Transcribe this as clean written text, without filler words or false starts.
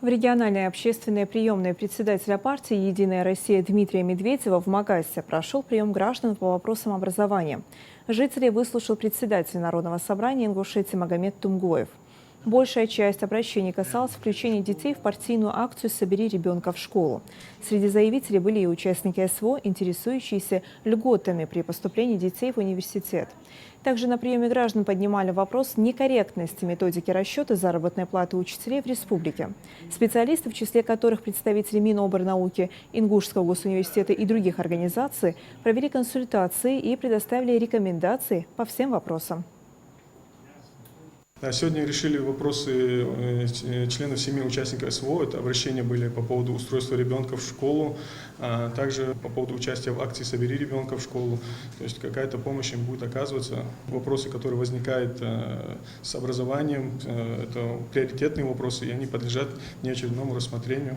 В региональной общественной приемной председателя партии «Единая Россия» Дмитрия Медведева в Магасе прошел прием граждан по вопросам образования. Жителей выслушал председатель Народного собрания Ингушетии Магомед Тумгоев. Большая часть обращений касалась включения детей в партийную акцию «Собери ребенка в школу». Среди заявителей были и участники СВО, интересующиеся льготами при поступлении детей в университет. Также на приеме граждан поднимали вопрос некорректности методики расчета заработной платы учителей в республике. Специалисты, в числе которых представители Миноборнауки, Ингушского госуниверситета и других организаций, провели консультации и предоставили рекомендации по всем вопросам. Сегодня решили вопросы членов семьи участников СВО. Это обращения были по поводу устройства ребенка в школу, а также по поводу участия в акции «Собери ребенка в школу». То есть какая-то помощь им будет оказываться. Вопросы, которые возникают с образованием, это приоритетные вопросы, и они подлежат неочередному рассмотрению.